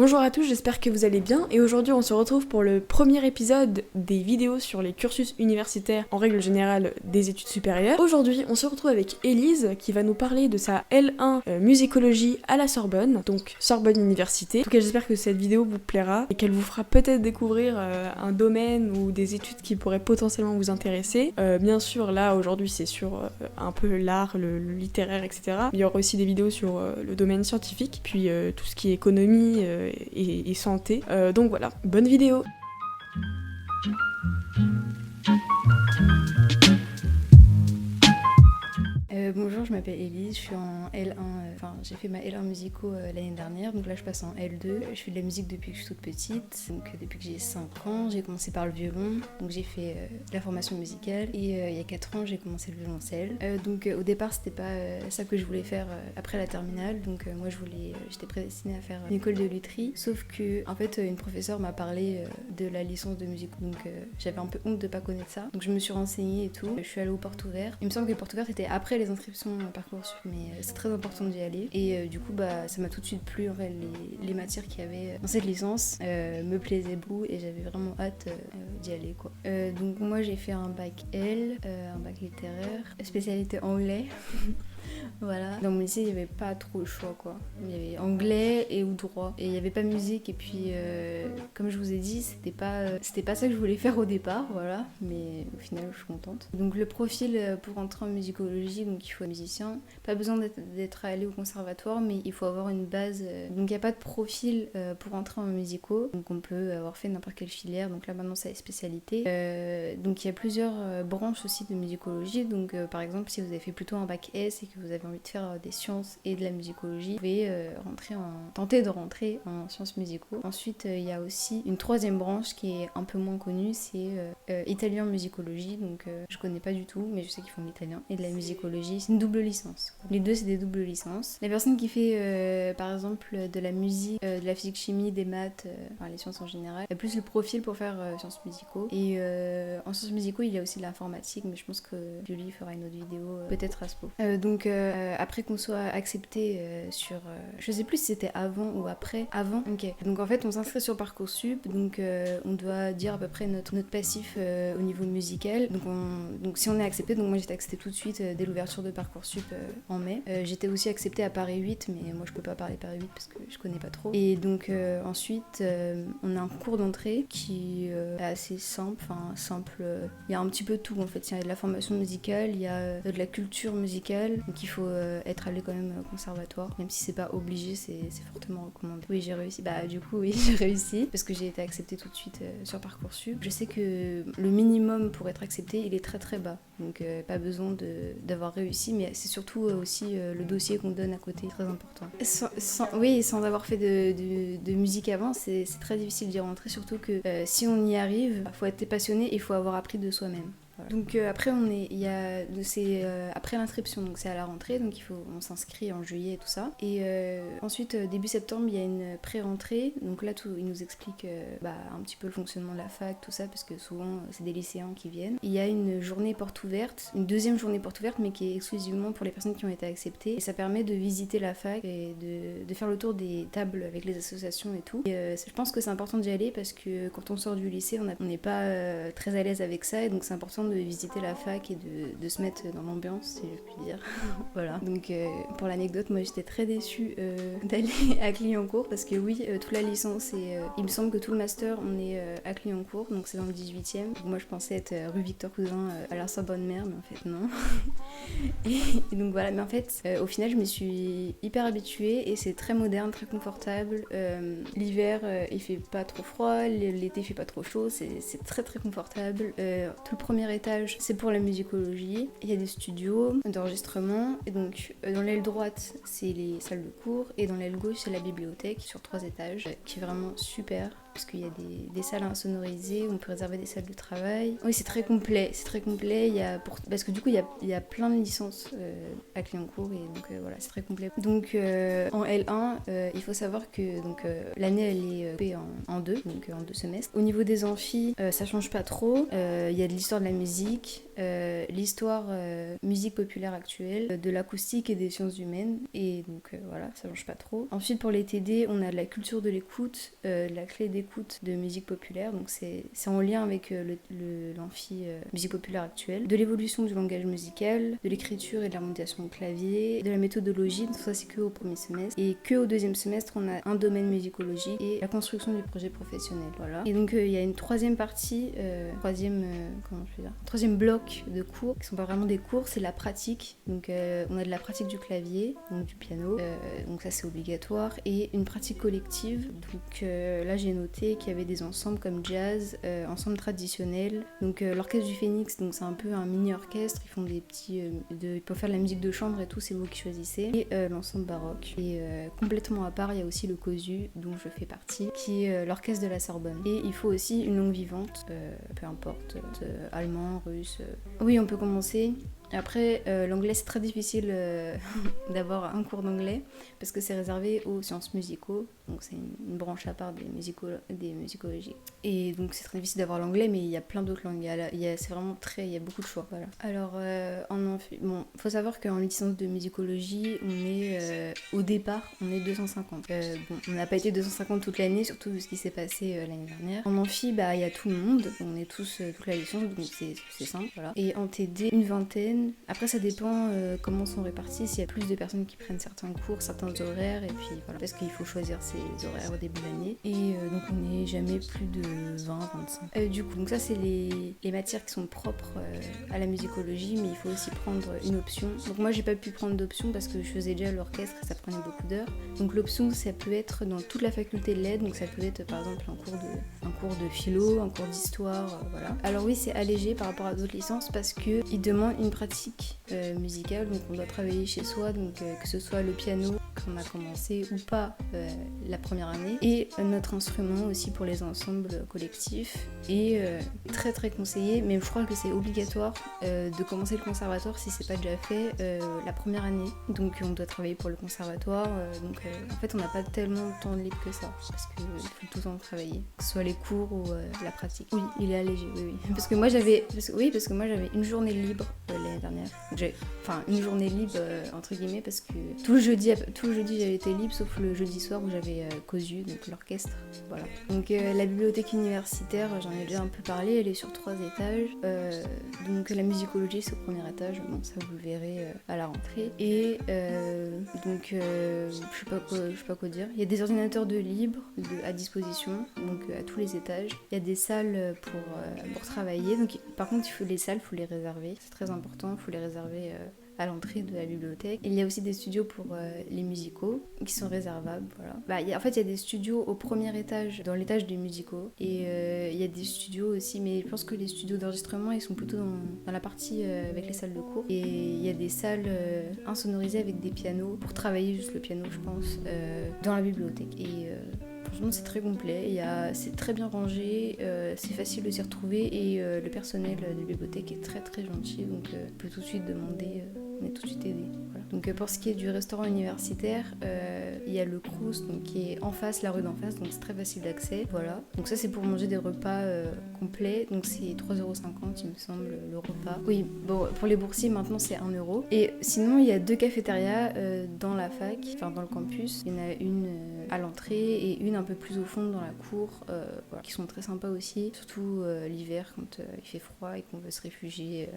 Bonjour à tous, j'espère que vous allez bien et aujourd'hui on se retrouve pour le premier épisode des vidéos sur les cursus universitaires en règle générale des études supérieures. Aujourd'hui on se retrouve avec Élise qui va nous parler de sa L1 musicologie à la Sorbonne, donc Sorbonne Université. En tout cas j'espère que cette vidéo vous plaira et qu'elle vous fera peut-être découvrir un domaine ou des études qui pourraient potentiellement vous intéresser. Bien sûr là aujourd'hui c'est sur un peu l'art, le littéraire, etc. Il y aura aussi des vidéos sur le domaine scientifique, puis tout ce qui est économie et santé. Donc voilà, bonne vidéo. Bonjour, je m'appelle Élise, je suis en L1, j'ai fait ma L1 musico l'année dernière, donc là je passe en L2. Je fais de la musique depuis que je suis toute petite, donc depuis que j'ai 5 ans, j'ai commencé par le violon, donc j'ai fait la formation musicale et il y a 4 ans j'ai commencé le violoncelle. Au départ c'était pas ça que je voulais faire après la terminale, donc moi j'étais prédestinée à faire une école de lutherie, sauf que en fait une professeure m'a parlé de la licence de musique, donc j'avais un peu honte de pas connaître ça, donc je me suis renseignée et tout, je suis allée aux portes ouvertes. Il me semble que les portes ouvertes étaient après les inscriptions Parcoursup, mais c'est très important d'y aller et du coup ça m'a tout de suite plu en fait, les matières qu'il y avait dans cette licence me plaisaient beaucoup et j'avais vraiment hâte d'y aller quoi. Donc moi j'ai fait un bac L, un bac littéraire, spécialité anglais. Voilà. Dans mon lycée, il n'y avait pas trop le choix, quoi. Il y avait anglais et ou droit. Et il n'y avait pas musique. Et puis, comme je vous ai dit, c'était pas ça que je voulais faire au départ, voilà. Mais au final, je suis contente. Donc, le profil pour entrer en musicologie, donc il faut être musicien. Pas besoin d'être allé au conservatoire, mais il faut avoir une base. Donc, il n'y a pas de profil pour entrer en musico. Donc, on peut avoir fait n'importe quelle filière. Donc là, maintenant, c'est la spécialité. Donc, il y a plusieurs branches aussi de musicologie. Donc, par exemple, si vous avez fait plutôt un bac S et que vous avez envie de faire des sciences et de la musicologie, vous pouvez tenter de rentrer en sciences musicaux. Ensuite, il y a aussi une troisième branche qui est un peu moins connue, c'est italien musicologie. Donc, je connais pas du tout, mais je sais qu'ils font l'italien et de la musicologie. C'est une double licence. Les deux, c'est des doubles licences. La personne qui fait, par exemple, de la musique, de la physique-chimie, des maths, les sciences en général, a plus le profil pour faire sciences musicaux. Et en sciences musicaux, il y a aussi de l'informatique, mais je pense que Julie fera une autre vidéo peut-être à ce pot. Après qu'on soit accepté sur... je sais plus si c'était avant ou après. Avant, ok. Donc en fait, on s'inscrit sur Parcoursup, donc on doit dire à peu près notre passif au niveau musical. Donc si on est accepté, donc moi j'étais acceptée tout de suite dès l'ouverture de Parcoursup en mai. J'étais aussi acceptée à Paris 8, mais moi je peux pas parler Paris 8 parce que je connais pas trop. Et donc ensuite, on a un cours d'entrée qui est assez simple. Il y a un petit peu de tout en fait. Il y a de la formation musicale, il y a de la culture musicale, donc il faut être allé quand même au conservatoire, même si c'est pas obligé, c'est fortement recommandé. Oui, j'ai réussi. Du coup, oui, j'ai réussi parce que j'ai été acceptée tout de suite sur Parcoursup. Je sais que le minimum pour être acceptée, il est très très bas, donc pas besoin d'avoir réussi, mais c'est surtout aussi le dossier qu'on donne à côté, très important. Sans avoir fait de musique avant, c'est très difficile d'y rentrer, surtout que si on y arrive, il faut être passionné et il faut avoir appris de soi-même. Voilà. Donc après c'est après l'inscription, donc c'est à la rentrée, donc on s'inscrit en juillet et tout ça. Et ensuite début septembre il y a une pré-rentrée, donc là il nous explique un petit peu le fonctionnement de la fac, tout ça, parce que souvent c'est des lycéens qui viennent. Il y a une journée porte ouverte, une deuxième journée porte ouverte, mais qui est exclusivement pour les personnes qui ont été acceptées. Et ça permet de visiter la fac et de faire le tour des tables avec les associations et tout. Et je pense que c'est important d'y aller parce que quand on sort du lycée, on n'est pas très à l'aise avec ça, et donc c'est important de visiter la fac et de se mettre dans l'ambiance, si je puis dire. Voilà. Donc pour l'anecdote, moi j'étais très déçue d'aller à Clignancourt parce que oui, toute la licence et il me semble que tout le master on est à Clignancourt, donc c'est dans le 18e. Donc moi je pensais être rue Victor Cousin à la Sorbonne-Mer, mais en fait non. et donc voilà, mais en fait au final je me suis hyper habituée et c'est très moderne, très confortable. L'hiver il fait pas trop froid, l'été il fait pas trop chaud, c'est très très confortable. Tout le premier étage c'est pour la musicologie, il y a des studios d'enregistrement, et donc dans l'aile droite c'est les salles de cours et dans l'aile gauche c'est la bibliothèque sur 3 étages qui est vraiment super. parce qu'il y a des salles insonorisées, on peut réserver des salles de travail. Oui, c'est très complet, parce que du coup il y a plein de licences à Clignancourt, et donc voilà, c'est très complet. Donc en L1, il faut savoir que l'année elle est coupée en deux, donc en 2 semestres. Au niveau des amphis, ça change pas trop. Il y a de l'histoire de la musique, l'histoire musique populaire actuelle, de l'acoustique et des sciences humaines, et donc voilà, ça change pas trop. Ensuite pour les TD, on a de la culture de l'écoute, la clé d'écoute de musique populaire, donc c'est en lien avec l'amphi musique populaire actuelle, de l'évolution du langage musical, de l'écriture et de l'harmonisation au clavier, de la méthodologie, donc ça c'est que au premier semestre, et que au deuxième semestre on a un domaine musicologie et la construction du projet professionnel, voilà. Et donc il y a une troisième partie, troisième bloc de cours, qui sont pas vraiment des cours, c'est la pratique, donc on a de la pratique du clavier, donc du piano, donc ça c'est obligatoire, et une pratique collective, donc là j'ai noté qu'il y avait des ensembles comme jazz, ensemble traditionnel, donc l'orchestre du Phénix, donc c'est un peu un mini orchestre, ils font des petits, ils peuvent faire de la musique de chambre et tout, c'est vous qui choisissez, et l'ensemble baroque, et complètement à part il y a aussi le COSU dont je fais partie, qui est l'orchestre de la Sorbonne, et il faut aussi une langue vivante, peu importe, allemand, russe, oui on peut commencer. Après, l'anglais c'est très difficile d'avoir un cours d'anglais parce que c'est réservé aux sciences musicaux, donc c'est une branche à part des musicologies. Et donc c'est très difficile d'avoir l'anglais, mais il y a plein d'autres langues. C'est vraiment il y a beaucoup de choix. Voilà. Alors, faut savoir qu'en licence de musicologie, au départ, on est 250. On n'a pas été 250 toute l'année, surtout vu ce qui s'est passé l'année dernière. En amphi, il y a tout le monde, on est tous toute la licence, donc c'est simple. Voilà. Et en TD, une vingtaine. Après ça dépend comment sont répartis, s'il y a plus de personnes qui prennent certains cours, certains horaires, et puis voilà, parce qu'il faut choisir ses horaires au début de l'année, et donc on n'est jamais plus de 20-25. Du coup, donc ça c'est les matières qui sont propres à la musicologie, mais il faut aussi prendre une option. Donc moi j'ai pas pu prendre d'option parce que je faisais déjà l'orchestre et ça prenait beaucoup d'heures, donc l'option ça peut être dans toute la faculté de l'aide, donc ça peut être par exemple un cours de philo, un cours d'histoire, voilà. Alors oui, c'est allégé par rapport à d'autres licences parce qu'ils demandent une pratique musicale, donc on doit travailler chez soi, donc que ce soit le piano qu'on a commencé ou pas la première année, et notre instrument aussi pour les ensembles collectifs, et très très conseillé, mais je crois que c'est obligatoire de commencer le conservatoire si c'est pas déjà fait la première année, donc on doit travailler pour le conservatoire, donc en fait on n'a pas tellement de temps libre que ça, parce qu'il faut tout le temps travailler, que ce soit les cours ou la pratique. Oui, il est allégé, oui. Parce que moi j'avais une journée libre l'année dernière. Enfin, une journée libre entre guillemets, parce que tout le jeudi j'avais été libre, sauf le jeudi soir où j'avais COSU, donc l'orchestre. Voilà. Donc la bibliothèque universitaire, j'en ai déjà un peu parlé, elle est sur 3 étages. Donc la musicologie c'est au premier étage, bon ça vous le verrez à la rentrée. Et donc je sais pas quoi dire. Il y a des ordinateurs de libre à disposition, donc à tous les étages. Il y a des salles pour travailler. Donc par contre les salles, faut les réserver. C'est très important, faut les réserver à l'entrée de la bibliothèque. Il y a aussi des studios pour les musicaux qui sont réservables, voilà. Il y a des studios au premier étage, dans l'étage des musicaux, et il y a des studios aussi, mais je pense que les studios d'enregistrement ils sont plutôt dans la partie avec les salles de cours, et il y a des salles insonorisées avec des pianos pour travailler juste le piano, je pense, dans la bibliothèque. Et franchement c'est très complet, c'est très bien rangé, c'est facile de s'y retrouver, et le personnel de bibliothèque est très très gentil, donc on peut tout de suite demander, on est tout de suite aidé. Voilà. Donc pour ce qui est du restaurant universitaire, il y a le Crous, donc qui est en face, la rue d'en face, donc c'est très facile d'accès. Voilà. Donc ça c'est pour manger des repas complets, donc c'est 3,50€ il me semble le repas. Oui, bon pour les boursiers maintenant c'est 1€. Et sinon il y a 2 cafétérias dans la fac, enfin dans le campus. Il y en a une à l'entrée et une un peu plus au fond dans la cour, voilà, qui sont très sympas aussi, surtout l'hiver quand il fait froid et qu'on veut se réfugier.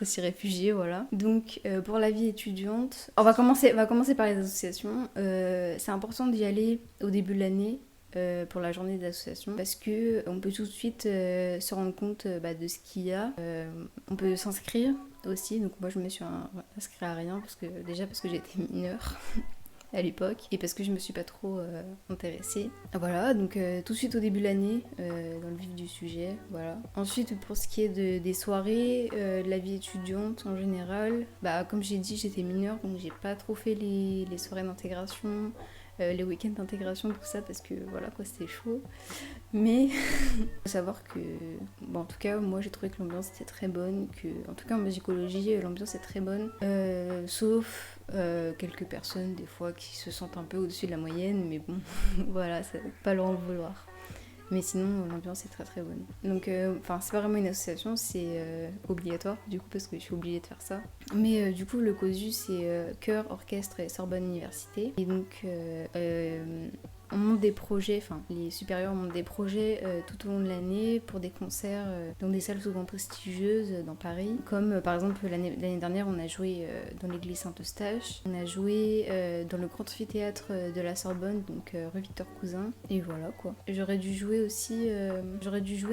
S'y réfugier, voilà. Donc pour la vie étudiante, on va commencer par les associations. C'est important d'y aller au début de l'année pour la journée d'association, parce que on peut tout de suite se rendre compte de ce qu'il y a. On peut s'inscrire aussi, donc moi je me suis inscrite à rien parce que j'étais mineure à l'époque, et parce que je me suis pas trop intéressée. Voilà, donc tout de suite au début de l'année, dans le vif du sujet, voilà. Ensuite, pour ce qui est des soirées, de la vie étudiante en général, comme j'ai dit, j'étais mineure, donc j'ai pas trop fait les soirées d'intégration. les week-ends d'intégration, tout ça, parce que voilà quoi, c'était chaud. Mais faut savoir que, bon, en tout cas, moi j'ai trouvé que l'ambiance était très bonne, que, en tout cas en musicologie, l'ambiance est très bonne, sauf quelques personnes des fois qui se sentent un peu au-dessus de la moyenne, mais bon, voilà, ça pas leur en vouloir. Mais sinon, l'ambiance est très très bonne. Donc, c'est pas vraiment une association, c'est obligatoire, du coup, parce que je suis obligée de faire ça. Mais du coup, le COSU, c'est chœur, orchestre et Sorbonne Université. Et donc, on monte des projets, enfin les supérieurs montent des projets tout au long de l'année pour des concerts dans des salles souvent prestigieuses dans Paris. Comme par exemple l'année dernière, on a joué dans l'église Saint-Eustache, on a joué dans le grand amphithéâtre de la Sorbonne, donc rue Victor Cousin. Et voilà quoi. J'aurais dû jouer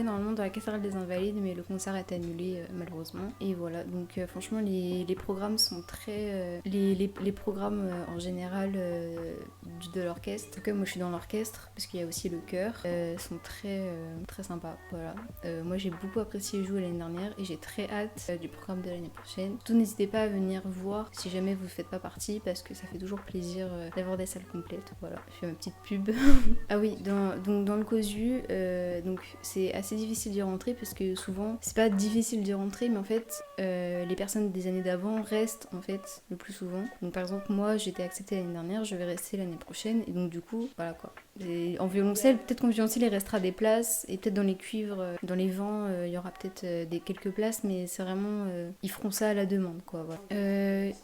normalement dans la cathédrale des Invalides, mais le concert a été annulé malheureusement. Et voilà, donc franchement les programmes sont très... les programmes en général de l'orchestre, en tout cas moi je suis dans l'orchestre parce qu'il y a aussi le chœur, sont très très sympas. Voilà. Moi j'ai beaucoup apprécié jouer l'année dernière et j'ai très hâte du programme de l'année prochaine. Surtout n'hésitez pas à venir voir si jamais vous ne faites pas partie, parce que ça fait toujours plaisir d'avoir des salles complètes. Voilà, je fais ma petite pub. Ah oui, dans le COSU, donc c'est assez difficile d'y rentrer parce que souvent c'est pas difficile d'y rentrer, mais en fait les personnes des années d'avant restent en fait le plus souvent. Donc par exemple moi j'étais acceptée l'année dernière, je vais rester l'année prochaine, et donc du coup voilà quoi. Et en violoncelle, peut-être qu'en violoncelle il restera des places, et peut-être dans les cuivres, dans les vents, il y aura peut-être quelques places, mais c'est vraiment ils feront ça à la demande quoi. Voilà.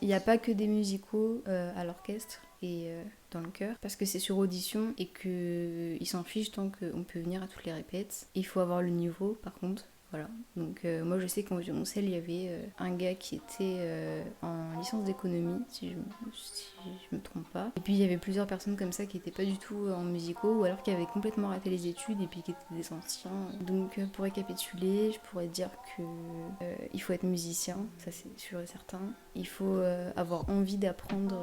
Il n'y a pas que des musicaux à l'orchestre et dans le chœur, parce que c'est sur audition et qu'ils s'en fichent tant qu'on peut venir à toutes les répètes. Il faut avoir le niveau par contre. Voilà. Donc moi je sais qu'en violoncelle il y avait un gars qui était en licence d'économie, si je me trompe pas. Et puis il y avait plusieurs personnes comme ça qui étaient pas du tout en musicaux, ou alors qui avaient complètement raté les études et puis qui étaient des anciens. Donc pour récapituler, je pourrais dire que il faut être musicien, ça c'est sûr et certain. Il faut avoir envie d'apprendre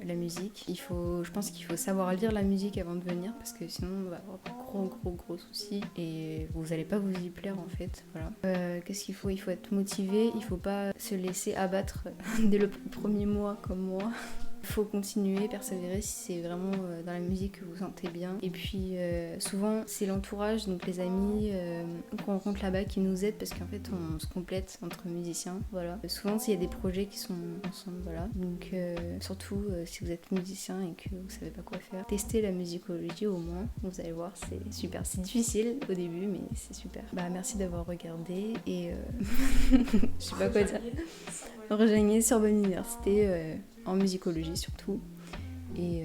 la musique. Je pense qu'il faut savoir lire la musique avant de venir, parce que sinon on va avoir de gros soucis et vous allez pas vous y plaire en fait. Voilà. Qu'est-ce qu'il faut ? Il faut être motivé, il faut pas se laisser abattre dès le premier mois comme moi. Il faut continuer, persévérer si c'est vraiment dans la musique que vous sentez bien. Et puis souvent c'est l'entourage, donc les amis qu'on rencontre là-bas qui nous aident, parce qu'en fait on se complète entre musiciens. Voilà. Souvent s'il y a des projets qui sont ensemble, voilà. Donc surtout si vous êtes musicien et que vous savez pas quoi faire, testez la musicologie au moins, vous allez voir, c'est super. C'est difficile au début mais c'est super. Merci d'avoir regardé et je sais pas quoi dire. Rejoignez Sorbonne Université en musicologie surtout. Et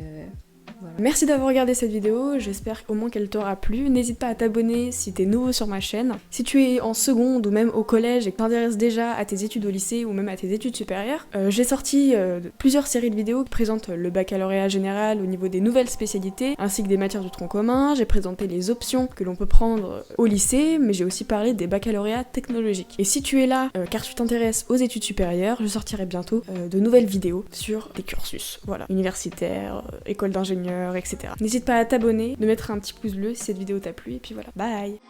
voilà. Merci d'avoir regardé cette vidéo, j'espère au moins qu'elle t'aura plu. N'hésite pas à t'abonner si t'es nouveau sur ma chaîne. Si tu es en seconde ou même au collège et que t'intéresses déjà à tes études au lycée ou même à tes études supérieures, j'ai sorti plusieurs séries de vidéos qui présentent le baccalauréat général au niveau des nouvelles spécialités, ainsi que des matières du tronc commun. J'ai présenté les options que l'on peut prendre au lycée, mais j'ai aussi parlé des baccalauréats technologiques. Et si tu es là car tu t'intéresses aux études supérieures, je sortirai bientôt de nouvelles vidéos sur des cursus, voilà, universitaires, école d'ingénieur, etc. N'hésite pas à t'abonner, de mettre un petit pouce bleu si cette vidéo t'a plu, et puis voilà, bye.